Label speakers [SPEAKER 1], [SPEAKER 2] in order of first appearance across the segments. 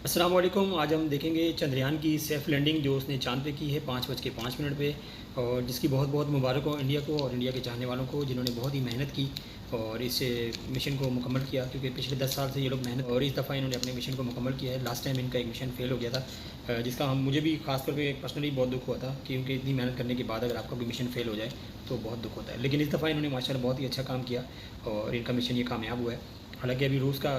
[SPEAKER 1] अस्सलाम वालेकुम। आज हम देखेंगे चंद्रयान की सेफ लैंडिंग जो उसने चांद पे की है 5:05 पे, और जिसकी बहुत बहुत मुबारक हो इंडिया को और इंडिया के चाहने वालों को, जिन्होंने बहुत ही मेहनत की और इस मिशन को मुकम्मल किया। क्योंकि पिछले 10 साल से ये लोग मेहनत, और इस दफ़ा इन्होंने अपने मिशन को मुकम्मल किया है। लास्ट टाइम इनका एक मिशन फेल हो गया था, जिसका मुझे भी खास तौर पे पर्सनली बहुत दुख हुआ था, क्योंकि इतनी मेहनत करने के बाद अगर आपका भी मिशन फेल हो जाए तो बहुत दुख होता है। लेकिन इस दफ़ा इन्होंने माशाल्लाह बहुत ही अच्छा काम किया और इनका मिशन ये कामयाब हुआ है। हालांकि अभी रूस का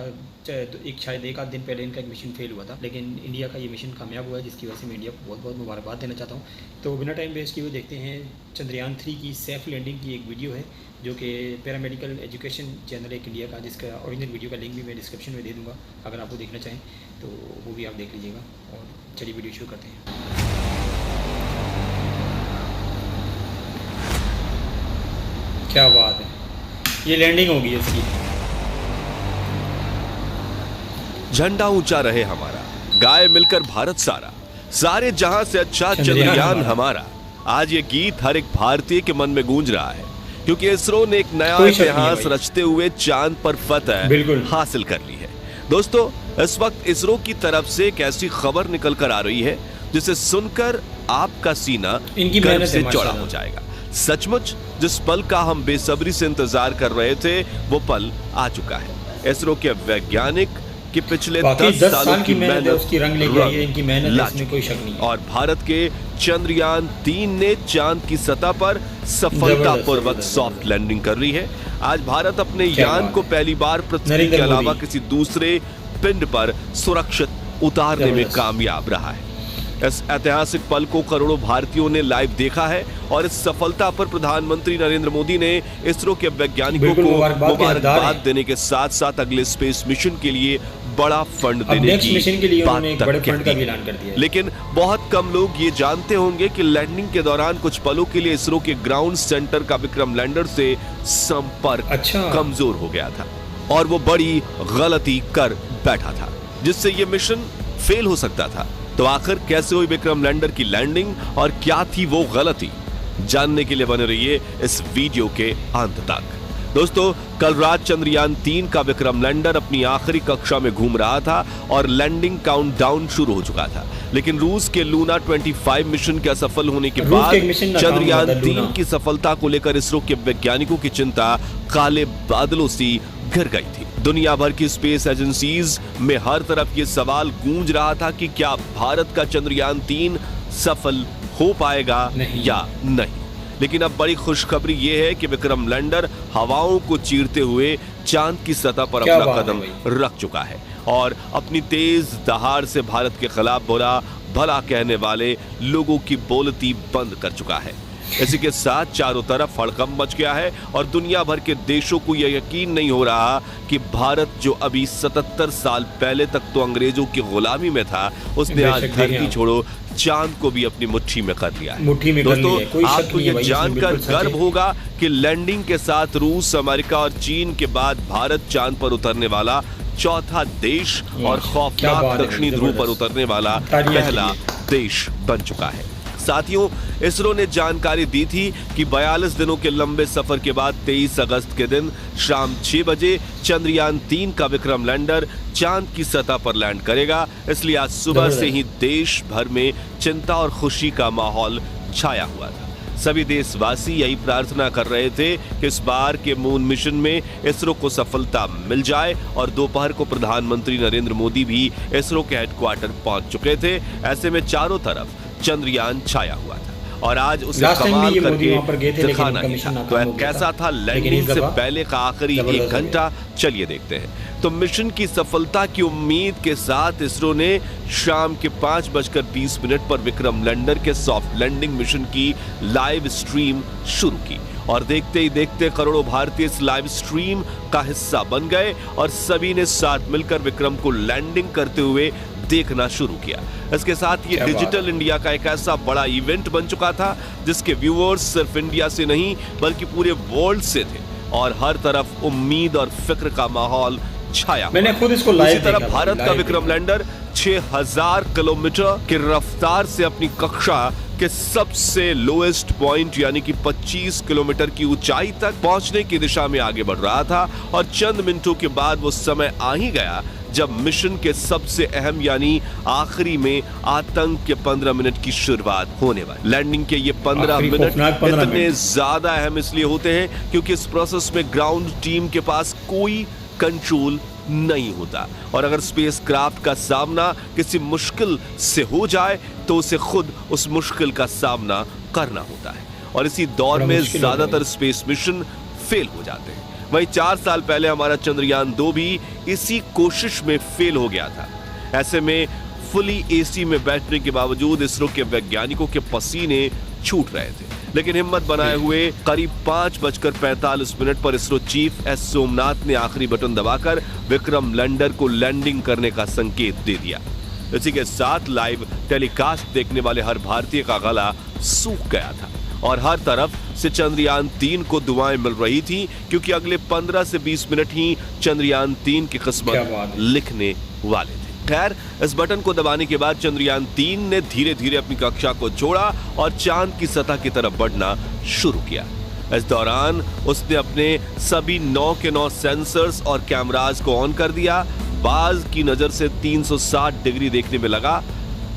[SPEAKER 1] शायद एक आध दिन पहले इनका एक मिशन फेल हुआ था, लेकिन इंडिया का ये मिशन कामयाब हुआ है, जिसकी वजह से मैं इंडिया को बहुत बहुत मुबारकबाद देना चाहता हूँ। तो बिना टाइम वेस्ट किए हुए देखते हैं चंद्रयान 3 की सेफ लैंडिंग की एक वीडियो है, जो कि पैरामेडिकल एजुकेशन चैनल एक इंडिया का, जिसका ओरिजिनल वीडियो का लिंक भी मैं डिस्क्रिप्शन में दे दूँगा। अगर आपको देखना चाहें तो वो भी आप देख लीजिएगा। और चलिए वीडियो शुरू करते हैं। क्या बात है, ये लैंडिंग होगी इसकी।
[SPEAKER 2] झंडा ऊंचा रहे हमारा, गाए मिलकर भारत सारा, सारे जहां से अच्छा चंद्रयान हमारा। आज ये गीत हर एक भारतीय के मन में गूंज रहा है, क्योंकि इसरो ने एक नया इतिहास रचते हुए चांद पर फतह हासिल कर ली है। दोस्तों, इस वक्त इसरो की तरफ से एक ऐसी खबर निकल कर आ रही है जिसे सुनकर आपका सीना गर्व से चौड़ा हो जाएगा। सचमुच जिस पल का हम बेसब्री से इंतजार कर रहे थे, वो पल आ चुका है। इसरो के वैज्ञानिक कि पिछले 10 सालों की मेहनत
[SPEAKER 1] उसकी रंग लेके आई है, इनकी मेहनत है, इसमें कोई शक नहीं है।
[SPEAKER 2] और भारत के चंद्रयान 3 ने चांद की सतह पर सफलतापूर्वक सॉफ्ट लैंडिंग कर ली है। आज भारत अपने यान को पहली बार पृथ्वी के अलावा किसी दूसरे पिंड पर सुरक्षित उतारने में कामयाब रहा है। इस ऐतिहासिक पल को करोड़ों भारतीयों ने लाइव देखा है और इस सफलता पर प्रधानमंत्री नरेंद्र मोदी ने इसरो के वैज्ञानिकों को मुबारकबाद देने के साथ साथ अगले स्पेस मिशन के लिए बड़ा फंड देने की बात तक की। लेकिन बहुत कम लोग ये जानते होंगे कि लैंडिंग के दौरान कुछ पलों के लिए इसरो के ग्राउंड सेंटर का विक्रम लैंडर से संपर्क कमजोर हो गया था और वो बड़ी गलती कर बैठा था, जिससे ये मिशन फेल हो सकता था। तो आखिर कैसे हुई विक्रम लैंडर की लैंडिंग और क्या थी वो गलती, जानने के लिए बने रहिए इस वीडियो के अंत तक। दोस्तों, कल रात चंद्रयान 3 का विक्रम लैंडर अपनी आखिरी कक्षा में घूम रहा था और लैंडिंग काउंटडाउन शुरू हो चुका था। लेकिन रूस के लूना 25 मिशन के असफल होने के बाद चंद्रयान 3 की सफलता को लेकर इसरो के वैज्ञानिकों की चिंता काले बादलों सी घिर गई थी। दुनिया भर की स्पेस एजेंसीज में हर तरफ ये सवाल गूंज रहा था कि क्या भारत का चंद्रयान 3 सफल हो पाएगा या नहीं। लेकिन अब बड़ी खुशखबरी ये है कि विक्रम लैंडर हवाओं को चीरते हुए चांद की सतह पर अपना कदम रख चुका है और अपनी तेज दहाड़ से भारत के खिलाफ बुरा भला कहने वाले लोगों की बोलती बंद कर चुका है। इसी के साथ चारों तरफ हड़कंप मच गया है और दुनिया भर के देशों को यह यकीन नहीं हो रहा कि भारत, जो अभी 77 साल पहले तक तो अंग्रेजों की गुलामी में था, उसने आज धरती छोड़ो चांद को भी अपनी मुट्ठी में कर लिया है। दोस्तों, आपको यह जानकर गर्व होगा कि लैंडिंग के साथ रूस, अमेरिका और चीन के बाद भारत चांद पर उतरने वाला चौथा देश और खौफनाक दक्षिणी ध्रुव पर उतरने वाला पहला देश बन चुका है। साथियों, इसरो ने जानकारी दी थी कि 42 दिनों के लंबे सफर के बाद 23 अगस्त के दिन शाम 6 बजे चंद्रयान 3 का विक्रम लैंडर चांद की सतह पर लैंड करेगा। इसलिए आज सुबह से ही देश भर में चिंता और खुशी का माहौल छाया हुआ था। सभी देशवासी यही प्रार्थना कर रहे थे कि इस बार के मून मिशन में इसरो को सफलता मिल जाए और दोपहर को प्रधानमंत्री नरेंद्र मोदी भी इसरो के हेडक्वार्टर पहुंच चुके थे। ऐसे में चारों तरफ चंद्रयान छाया हुआ था और आज उसे कमाल करके दिखाना ही था। तो कैसा था लैंडिंग से पहले का आखिरी 1 घंटा, चलिए देखते हैं। तो मिशन की सफलता की उम्मीद के साथ इसरो ने शाम के 5:20 पर विक्रम लैंडर के सॉफ्ट लैंडिंग मिशन की लाइव स्ट्रीम शुरू की और देखते ही देखते करोड़ों भारतीय इस लाइव स्ट्रीम का हिस्सा बन गए और सभी ने साथ मिलकर विक्रम को लैंडिंग करते हुए देखना शुरू किया। इसके साथ ये डिजिटल इंडिया का एक ऐसा बड़ा इवेंट बन चुका था जिसके व्यूअर्स सिर्फ इंडिया से नहीं बल्कि पूरे वर्ल्ड से थे और हर तरफ उम्मीद और फिक्र का माहौल छाया।
[SPEAKER 1] मैंने खुद इसको लाइव
[SPEAKER 2] देखा। तरफ भारत का विक्रम लैंडर 6000 किलोमीटर की रफ्तार से अपनी कक्षा के सबसे लोएस्ट पॉइंट यानी कि 25 किलोमीटर की ऊंचाई तक पहुंचने की दिशा में आगे बढ़ रहा था और चंद मिनटों के बाद वो समय आ ही गया जब मिशन के सबसे अहम यानी आखिरी में आतंक के 15 मिनट की शुरुआत होने वाली। लैंडिंग के ये 15 मिनट इतने ज्यादा अहम इसलिए होते हैं क्योंकि इस प्रोसेस में ग्राउंड टीम के पास कोई कंट्रोल नहीं होता, और अगर स्पेसक्राफ्ट का सामना किसी मुश्किल से हो जाए तो उसे खुद उस मुश्किल का सामना करना होता है, और इसी दौर में ज्यादातर स्पेस मिशन फेल हो जाते हैं। वहीं 4 साल पहले हमारा चंद्रयान 2 भी इसी कोशिश में फेल हो गया था। ऐसे में फुली एसी में बैठने के बावजूद इसरो के वैज्ञानिकों के पसीने छूट रहे थे, लेकिन हिम्मत बनाए हुए करीब 5:45 पर इसरो चीफ एस सोमनाथ ने आखिरी बटन दबाकर विक्रम लैंडर को लैंडिंग करने का संकेत दे दिया। इसी के साथ लाइव टेलीकास्ट देखने वाले हर भारतीय का गला सूख गया था और हर तरफ से चंद्रयान 3 को दुआएं मिल रही थी, क्योंकि अगले 15 से 20 मिनट ही चंद्रयान 3 की किस्मत लिखने वाले थे। खैर, इस बटन को दबाने के बाद चंद्रयान 3 ने धीरे धीरे अपनी कक्षा को छोड़ा और चांद की सतह की तरफ बढ़ना शुरू किया। इस दौरान उसने अपने सभी 9 के 9 सेंसर्स और कैमरास को ऑन कर दिया। बाज की नजर से 360 डिग्री देखने में लगा।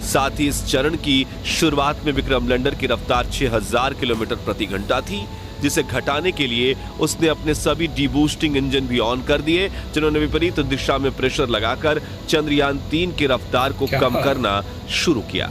[SPEAKER 2] साथ ही इस चरण की शुरुआत में विक्रम लैंडर की रफ्तार 6000 किलोमीटर प्रति घंटा थी, जिसे घटाने के लिए उसने अपने सभी डीबूस्टिंग इंजन भी ऑन कर दिए, जिन्होंने विपरीत दिशा में प्रेशर लगाकर चंद्रयान 3 की रफ्तार को कम करना शुरू किया।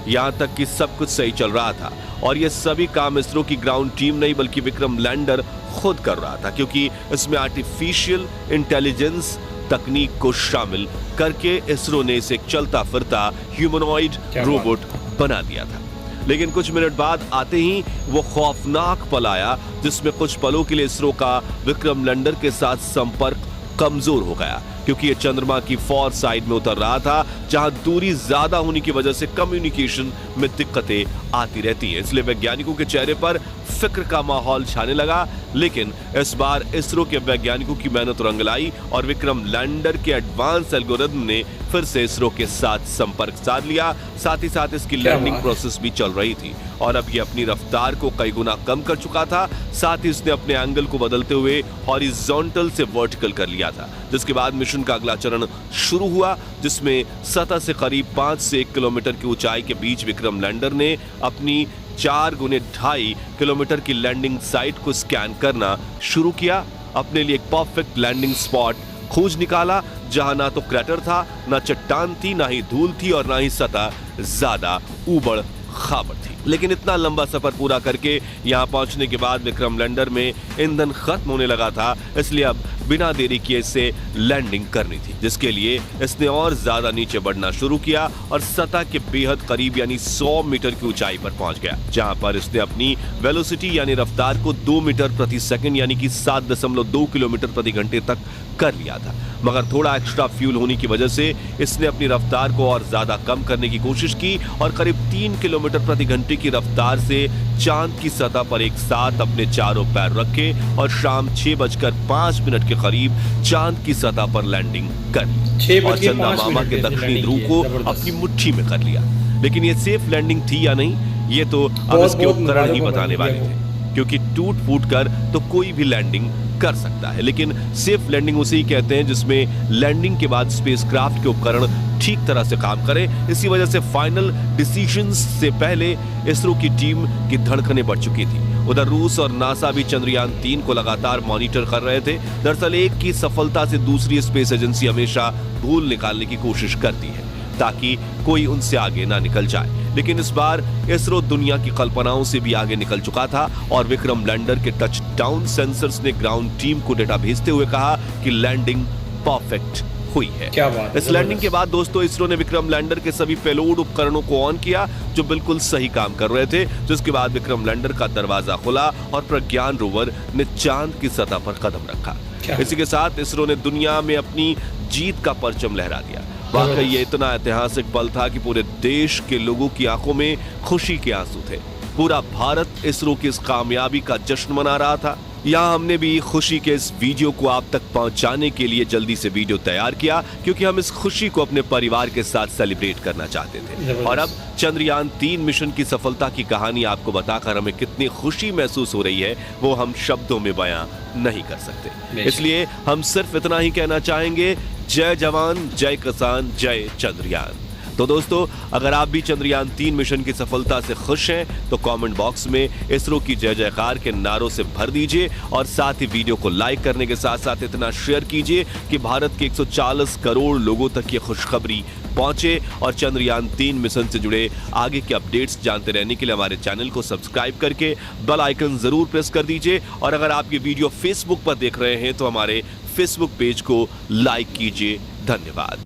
[SPEAKER 2] यहां तक कि सब कुछ सही चल रहा था, और यह सभी काम इसरो की ग्राउंड टीम नहीं बल्कि विक्रम लैंडर खुद कर रहा था, क्योंकि इसमें आर्टिफिशियल इंटेलिजेंस तकनीक को शामिल करके इसरो ने इसे चलता फिरता ह्यूमनॉइड रोबोट बना दिया था। लेकिन कुछ मिनट बाद आते ही वो खौफनाक पल आया, जिसमें कुछ पलों के लिए इसरो का विक्रम लैंडर के साथ संपर्क कमजोर हो गया, क्योंकि ये चंद्रमा की फॉर साइड में उतर रहा था, जहां दूरी ज्यादा होने की वजह से कम्युनिकेशन में दिक्कतें आती रहती हैं। इसलिए वैज्ञानिकों के चेहरे पर फिक्र का माहौल छाने लगा। लेकिन इस बार इसरो के वैज्ञानिकों की मेहनत रंग लाई और विक्रम लैंडर के एडवांस एल्गोरिथम ने फिर से इसरो के साथ संपर्क साध लिया। साथ ही साथ इसकी लैंडिंग प्रोसेस भी चल रही थी, और अब ये अपनी रफ्तार को कई गुना कम कर चुका था। साथ ही इसने अपने एंगल को बदलते हुए हॉरिजॉन्टल से वर्टिकल कर लिया था, जिसके बाद मिशन का अगला चरण शुरू हुआ, जिसमें सतह से करीब 5 से 1 किलोमीटर की ऊंचाई के बीच विक्रम लैंडर ने अपनी 4 गुने 2.5 किलोमीटर की लैंडिंग साइट को स्कैन करना शुरू किया। अपने लिए एक परफेक्ट लैंडिंग स्पॉट खोज निकाला, जहां ना तो क्रैटर था, ना चट्टान थी, ना ही धूल थी, और ना ही सतह ज्यादा ऊबड़ खाबड़ थी। लेकिन इतना लंबा सफर पूरा करके यहां पहुंचने के बाद विक्रम लैंडर में ईंधन खत्म होने लगा था, इसलिए अब बिना देरी किए इसे लैंडिंग करनी थी, जिसके लिए इसने और ज्यादा नीचे बढ़ना शुरू किया और सतह के बेहद करीब यानी 100 मीटर की ऊंचाई पर पहुंच गया, जहां पर इसने अपनी वेलोसिटी यानी रफ्तार को 2 मीटर प्रति सेकंड यानी कि 7.2 किलोमीटर प्रति घंटे तक कर लिया था। मगर थोड़ा एक्स्ट्रा फ्यूल होने की वजह से इसने अपनी रफ्तार को और ज्यादा कम करने की कोशिश की और करीब 3 किलोमीटर प्रति घंटे की रफ्तार से चांद की सतह पर एक साथ अपने चारों पैर रखे और शाम 6:05 के करीब चांद की सतह पर लैंडिंग कर और चंदा मामा के दक्षिणी ध्रुव को अपनी मुट्ठी में कर लिया। लेकिन ये सेफ लैंडिंग थी या नहीं, ये तो अब इसके उपकरण ही बताने वाले थे, क्योंकि टूट फूट कर तो कोई भी लैंडिंग कर सकता है, लेकिन सेफ लैंडिंग उसे ही कहते हैं जिसमें लैंडिंग के बाद स्पेसक्राफ्ट के उपकरण ठीक तरह से काम करें। इसी वजह से फाइनल डिसीजंस से पहले इसरो की टीम की धड़कनें बढ़ चुकी थी। उधर रूस और नासा भी चंद्रयान 3 को लगातार मॉनिटर कर रहे थे। दरअसल एक की सफलता से दूसरी स्पेस एजेंसी हमेशा धूल निकालने की कोशिश करती है ताकि कोई उनसे आगे ना निकल जाए, लेकिन इस बार इसरो दुनिया की कल्पनाओं से भी आगे निकल चुका था और विक्रम लैंडर के टच डाउन सेंसर्स ने ग्राउंड टीम को डेटा भेजते हुए कहा कि लैंडिंग परफेक्ट हुई है।
[SPEAKER 1] क्या बात है।
[SPEAKER 2] इस लैंडिंग के बाद दोस्तों इसरो ने विक्रम लैंडर के सभी पेलोड उपकरणों को ऑन किया जो बिल्कुल सही काम कर रहे थे, जिसके बाद विक्रम लैंडर का दरवाजा खुला और प्रज्ञान रोवर ने चांद की सतह पर कदम रखा। इसी के साथ इसरो ने दुनिया में अपनी जीत का परचम लहरा दिया। वाकई ये इतना ऐतिहासिक पल था कि पूरे देश के लोगों की आंखों में खुशी के आंसू थे। पूरा भारत इसरो की इस कामयाबी का जश्न मना रहा था। यहाँ हमने भी खुशी के इस वीडियो को आप तक पहुंचाने के लिए जल्दी से वीडियो तैयार किया, क्योंकि हम इस खुशी को अपने परिवार के साथ सेलिब्रेट करना चाहते थे। और अब चंद्रयान 3 मिशन की सफलता की कहानी आपको बताकर हमें कितनी खुशी महसूस हो रही है वो हम शब्दों में बयां नहीं कर सकते। इसलिए हम सिर्फ इतना ही कहना चाहेंगे, जय जवान, जय किसान, जय चंद्रयान। तो दोस्तों, अगर आप भी चंद्रयान 3 मिशन की सफलता से खुश हैं तो कमेंट बॉक्स में इसरो की जय जयकार के नारों से भर दीजिए और साथ ही वीडियो को लाइक करने के साथ साथ इतना शेयर कीजिए कि भारत के 140 करोड़ लोगों तक ये खुशखबरी पहुंचे। और चंद्रयान 3 मिशन से जुड़े आगे के अपडेट्स जानते रहने के लिए हमारे चैनल को सब्सक्राइब करके बेल आइकन जरूर प्रेस कर दीजिए। और अगर आप ये वीडियो फेसबुक पर देख रहे हैं तो हमारे फेसबुक पेज को लाइक कीजिए। धन्यवाद।